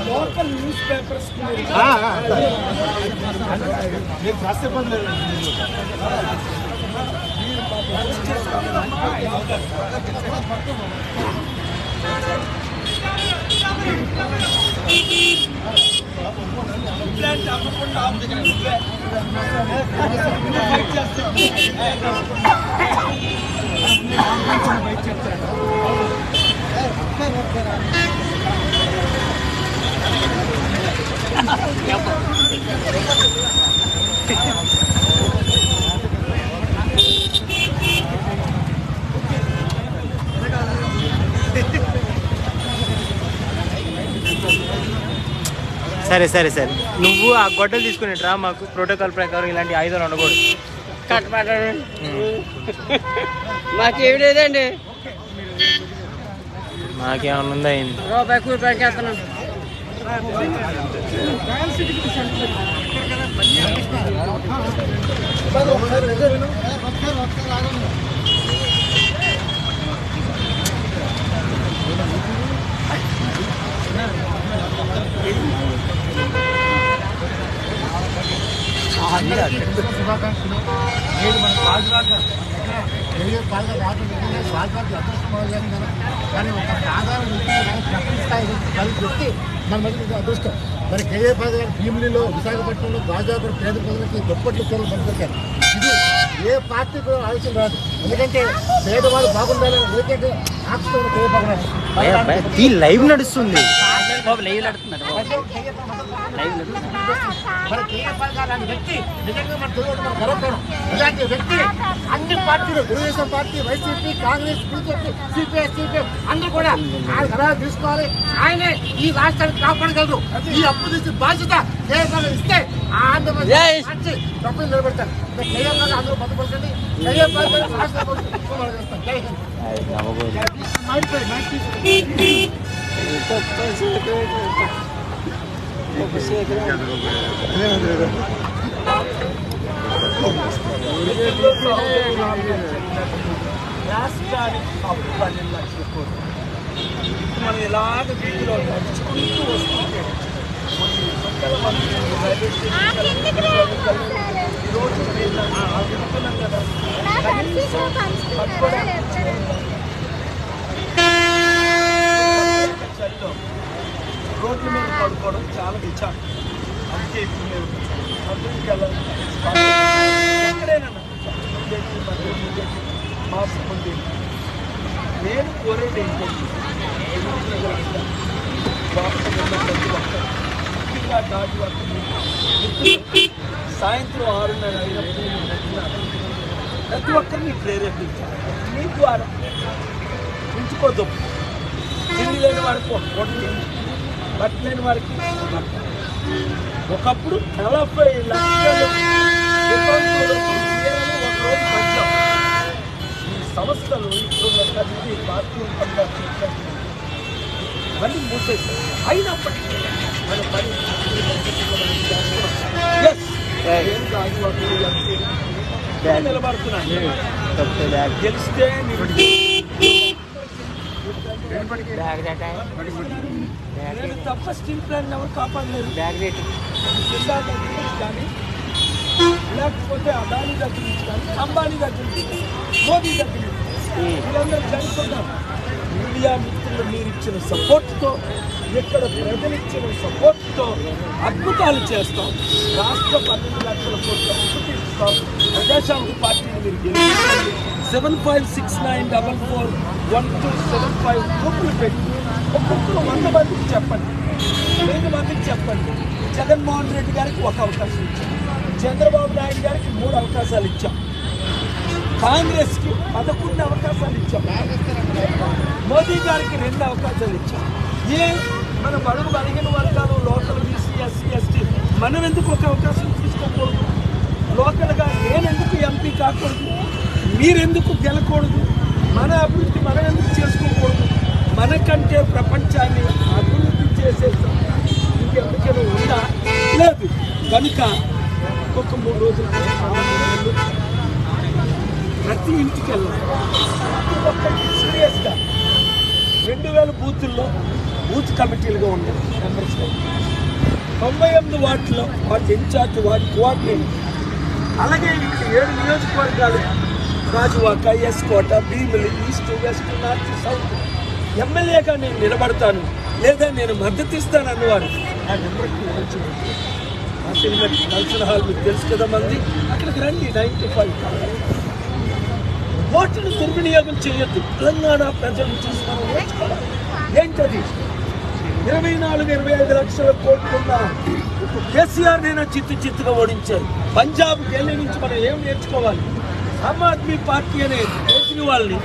Local news papers సరే సరే సరే నువ్వు ఆ గొడ్డలు తీసుకుని రా మాకు ప్రోటోకాల్ ప్రకారం ఇలాంటి ఆయుధాలు ఉండకూడదు కట్టబడ్డాడు మాకేమి లేదండి మాకేమన్నా ఉందా అయింది రూపాయి కూలిపైకి వేస్తున్నాను శుభాకాంక్షలు నేడు మన రాజురాట రాజురాట అదృష్టం కానీ ఒక సాధారణ వ్యక్తి స్థాయి వ్యక్తి మన మధ్య అదృష్టం మరి కేఏ పాద గారి భీమిలిలో విశాఖపట్నంలో గాజాపురం పేద ప్రజలకి దుప్పట్లు చోళ్ళు పంపించారు. ఇది ఏ పార్టీ కూడా ఆలోచన రాదు, ఎందుకంటే పేదవాళ్ళు బాగుండాలని ఏకైక ఆక్షిస్తున్న కేఏ పాద లైవ్ నడుస్తుంది. మన కేఏ పాద గారు లాంటి వ్యక్తి నిజంగా మన తెలుగు గర్వపడడం. ఇలాంటి వ్యక్తి అన్ని పార్టీలు Telugu Desam party, YCP, Congress, BJP, CPI, CPM అందరూ కూడా ఆయన సలహా తీసుకోవాలి. ఆయనే ఈ రాష్ట్రాన్ని కాపాడగలరు. ఈ అప్పు తీసి బాధ్యత కేంద్రం ఇస్తే ఆంధ్రప్రదేశ్ మంచి తప్పులు నిలబెడతారు. కేంద్రాలు అందరూ బతుపడకండి. రాష్ట్రానికి అప్పు 12 లక్షల కోట్లు. మనం ఇలాగ వీటిలో నడుచుకుంటూ వస్తుంటే కొన్ని వందల మంది ఈరోజు అనుకున్నాం కదా చలిలో రోడ్ల మీద పడుకోవడం చాలా విచారం. అందుకే ఇప్పుడు మేము అందరికి వెళ్ళాలి. ఎక్కడైనా మాస్క్ ఉంది. నేను కోరేది ఏంటంటే ముఖ్యంగా ఘాటు వర్క్ సాయంత్రం 6:30 అయినప్పుడు ప్రతి ఒక్కరిని ప్రేరేపించాలి. మీ ద్వారా ఉంచుకోదు. తిండి లేని వారికి ఒక పూట తిండి, బట్టలు లేని వారికి ఒకప్పుడు 40 లక్షలు ఒకరోజు పద్యం. ఈ సంస్థలు ఇప్పుడున్న కలిసి పార్టీ మళ్ళీ మూసేసారు. అయినప్పటికీ మన పని నిలబడుతున్నాను. గెలిస్తే నేను తప్ప స్టీల్ ప్లాంట్ ఎవరు కాపాడలేరు. కానీ లేకపోతే అదాని దగ్గర నుంచి కానీ అంబానీ దగ్గర నుంచి మోదీ దగ్గర నుంచి వీళ్ళందరూ చనిపోతారు. మీడియా మిత్రులు మీరు ఇచ్చిన సపోర్ట్తో, ఇక్కడ ప్రజలు ఇచ్చిన సపోర్ట్తో అద్భుతాలు చేస్తాం. రాష్ట్ర 12 లక్షల కోట్ల అభివృద్ధి ఇస్తాం. ప్రజాశాంతి పార్టీని మీరు గెలిపించండి. 7569441275 గ్రూపులు పెట్టి ఒక్కొక్కరు 100 మందికి చెప్పండి, 5 మందికి చెప్పండి. జగన్మోహన్ రెడ్డి గారికి 1 అవకాశం ఇచ్చాం, చంద్రబాబు నాయుడు గారికి 3 అవకాశాలు ఇచ్చాం, కాంగ్రెస్కి 11 అవకాశాలు ఇచ్చాం, మోదీ గారికి 2 అవకాశాలు ఇచ్చాం. మన బడుగు బలహీన వర్గాలు లోకల్ బీసీ, ఎస్సీ, ఎస్టీ మనం ఎందుకు 1 అవకాశం తీసుకోకూడదు? లోకల్గా నేనెందుకు ఎంపీ కాకూడదు? మీరెందుకు గెలకూడదు? మన అభివృద్ధి మనం ఎందుకు చేసుకోకూడదు? మనకంటే ప్రపంచాన్ని అభివృద్ధి చేసే ఇంకెందుకైనా ఉందా? లేదు. కనుక ఒక్కొక్క 3 రోజులు ప్రతి ఇంటికి వెళ్ళాలి. ప్రతి ఒక్కరికి బూతుల్లో బూత్ కమిటీలుగా ఉన్నాయి మెంబర్స్. 98 వార్డులో వాటి ఇన్ఛార్జ్ వాటి కోఆర్డినేటర్. అలాగే ఇక్కడ 7 నియోజకవర్గాలు Gajuwaka, S. Kota, Bheemili, east, west, north, south ఎమ్మెల్యేగా నేను నిలబడతాను లేదా నేను మద్దతు ఇస్తాను అన్నవారు ఆ నెంబర్కి కల్చర్ హాల్ మీకు తెలుసు కదా మంది, అక్కడికి రండి. 95 ఓటును దుర్వినియోగం చేయొద్దు. తెలంగాణ ప్రజలు చూసి మనం నేర్చుకోవాలి. ఏంటది? 24-25 లక్షల కోట్లున్న కేసీఆర్ నేను చిత్తుగా ఓడించారు. పంజాబ్ ఢిల్లీ నుంచి మనం ఏం నేర్చుకోవాలి? ఆమ్ ఆద్మీ పార్టీ అనే కేజ్రీవాల్ని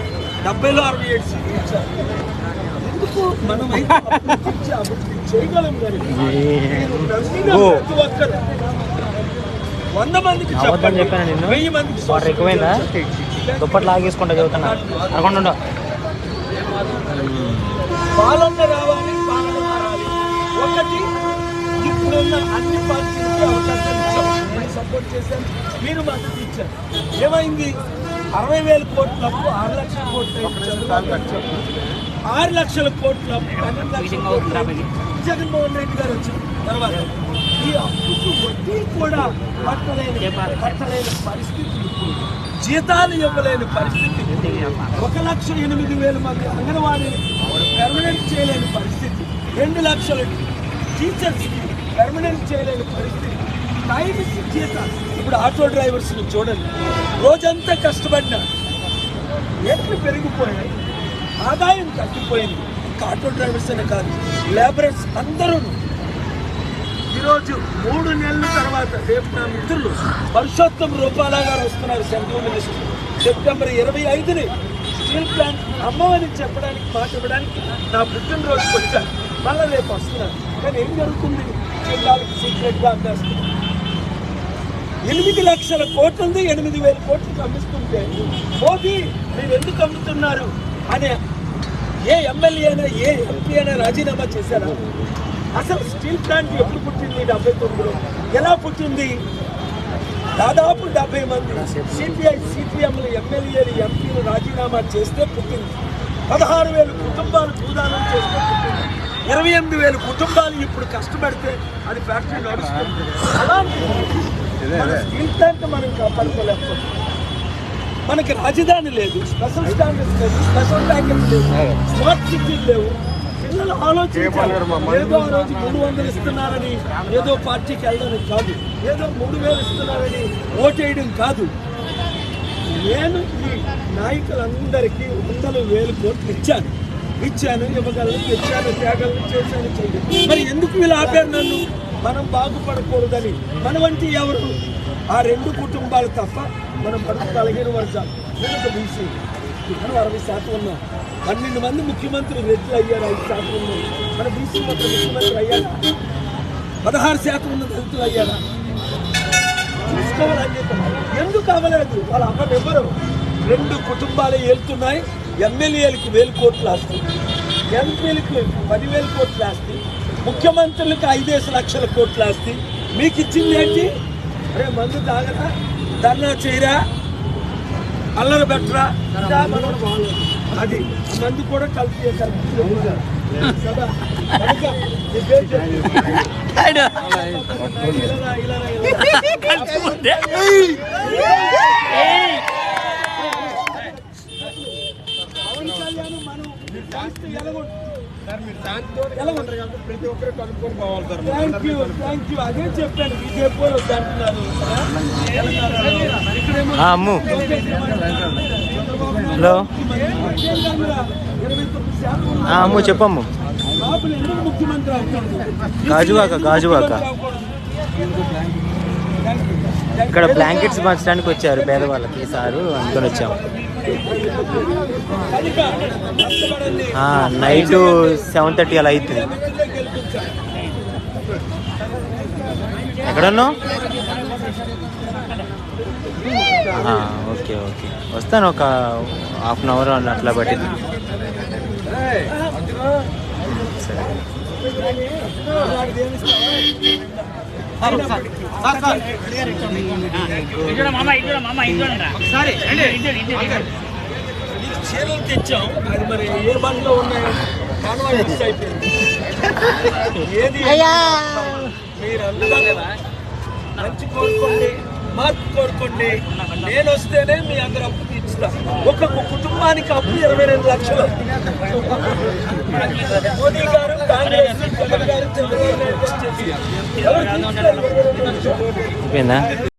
70లో 67 సీట్లు ఇచ్చారు. ఎందుకు మనం అభివృద్ధి చేయగలం కానీ ప్రతి ఒక్కరు 100 మందికి చెప్పండి, 1000 మందికి ఎక్కువైందా దుప్పట్లు లాగేసుకుంటా చదువుతున్నా అనుకుంటుండో. పాలన రావాలి, పాలన మారాలి. ఒకటి ఇప్పుడున్న అన్ని పార్టీలకి అవకాశం ఇచ్చారు, సపోర్ట్ చేశారు, మీరు మద్దతు ఇచ్చారు. ఏమైంది? 60,000 కోట్ల అప్పు 6 లక్షల కోట్లు 6 లక్షల కోట్ల అప్పు 12 లక్షల కోట్లు జగన్మోహన్ రెడ్డి గారు వచ్చిన తర్వాత ఈ అప్పుకు వడ్డీ కూడా కట్టలేని పరిస్థితి, జీతాలు ఇవ్వలేని పరిస్థితి, 1,08,000 మంది అంగన్వాడీని పెర్మనెంట్ చేయలేని పరిస్థితి, 2 లక్షల టీచర్స్కి పెర్మనెంట్ చేయలేని పరిస్థితి, టైంకి జీతాలు. ఇప్పుడు ఆటో డ్రైవర్స్ని చూడండి, రోజంతా కష్టపడినా రేట్లు పెరిగిపోయాయి, ఆదాయం తగ్గిపోయింది. ఇంకా ఆటో డ్రైవర్స్ అనే కాదు, లేబరర్స్ అందరూ ఈరోజు 3 నెలల తర్వాత రేపు నా మిత్రులు పరుషోత్తం రూపాలా గారు వస్తున్నారు, సెంట్రల్ మినిస్టర్. సెప్టెంబర్ 25ని స్టీల్ ప్లాంట్ అమ్మవని చెప్పడానికి, మాట ఇవ్వడానికి నా పుట్టినరోజుకి వచ్చాను. మళ్ళీ రేపు వస్తున్నారు. కానీ ఏం జరుగుతుంది? జిల్లాలకు సీక్రెట్గా అమ్మేస్తున్నారు. 8 లక్షల కోట్లది 8,000 కోట్లకి అమ్మిస్తుంటే మోదీ మీరు ఎందుకు అమ్ముతున్నారు అనే ఏ ఎమ్మెల్యే అయినా ఏ ఎంపీ అయినా రాజీనామా చేశారా? అసలు స్టీల్ ప్లాంట్ ఎప్పుడు పుట్టింది? 79లో. ఎలా పుట్టింది? దాదాపు 70 మంది సిపిఐ సిపిఎంలు ఎమ్మెల్యేలు ఎంపీలు రాజీనామా చేస్తే పుట్టింది. 16,000 కుటుంబాలు భూదానం చేస్తే పుట్టింది. 28,000 కుటుంబాలు ఇప్పుడు కష్టపడితే అది ఫ్యాక్టరీ నడుస్తుంది. అలాంటి మన స్టీల్ ప్లాంట్ మనం కాపాడుకోలేకపోతే మనకి రాజధాని లేదు, స్పెషల్ స్టాండర్డ్స్ లేదు, స్పెషల్ ప్యాకెట్స్ లేవు, స్మార్ట్ సిటీలు లేవు. పిల్లలు ఆలోచించాలి. ఏదో ఆ రోజు 300 ఇస్తున్నారని ఏదో పార్టీకి వెళ్ళడానికి కాదు, ఏదో 3,000 ఇస్తున్నారని ఓటేయడం కాదు. నేను ఈ నాయకులందరికీ 100,000 కోట్లు ఇచ్చాను, ఇవ్వగలను, తెచ్చాను, త్యాగాలను చేశాను, చేయలేదు. మరి ఎందుకు వీళ్ళు ఆపారు నన్ను? మనం బాగుపడకూడదని. మన వంటి ఎవరు? ఆ 2 కుటుంబాలు తప్ప మనం బతకగలిగిన వర్గాలు. నేను బీసీ, మనం 60% ఉన్నాం. 12 మంది ముఖ్యమంత్రులు రెడ్లు అయ్యారు, 5% ఉన్నారు. మన బీసీ మొత్తం ముఖ్యమంత్రి అయ్యారు. 16% ఉన్న దళితులు అయ్యారా? తీసుకోవాలని చెప్పారు. ఎందుకు అవ్వలేదు? వాళ్ళ అమ్మెవరు? 2 కుటుంబాలే వెళ్తున్నాయి. ఎమ్మెల్యేలకు 1,000 కోట్లు ఆస్తి, ఎంపీలకు 10,000 కోట్లు ఆస్తి, ముఖ్యమంత్రులకు 5 లక్షల కోట్ల ఆస్తి. మీకు ఇచ్చింది ఏంటి? అరే మందు తాగరా, ధర్నా చేయరా, అల్లరి పెట్టరా, అది మందు కూడా కలిపి ప్రతి ఒక్కరు కనుక్కొని పోవాలి సార్. Thank you. అదే చెప్పాను, బీజేపీ వాళ్ళు వద్దంటున్నారు. అమ్ము హలో అమ్ము చెప్పమ్ము. గాజువాక ఇక్కడ బ్లాంకెట్స్ పంచడానికి వచ్చారు పేదవాళ్ళకి సారు, అనుకొని వచ్చాము. నైట్ 7:30 అలా అవుతుంది. ఎక్కడున్నావు? ఓకే వస్తాను, ఒక హాఫ్ అన్ అవర్ అట్లా పట్టింది. సరే చీరలు తెచ్చాం, అది మరి ఏ బండ్లో ఉన్నాయో ప్రాణం మిస్ అయిపోయింది. ఏది మీరందరూ మంచి కోరుకోండి, మార్పు కోరుకోండి. నేను వస్తేనే మీ అందరూ అప్పు తీర్చుతా. ఒక్కొక్క కుటుంబానికి అప్పు 22 లక్షలు. మోదీ గారు, కాంగ్రెస్, జగన్ గారు, చంద్రబాబు నాయుడు గారు చేసి ఎవరు తీర్చుతారు? 22 లక్షలు.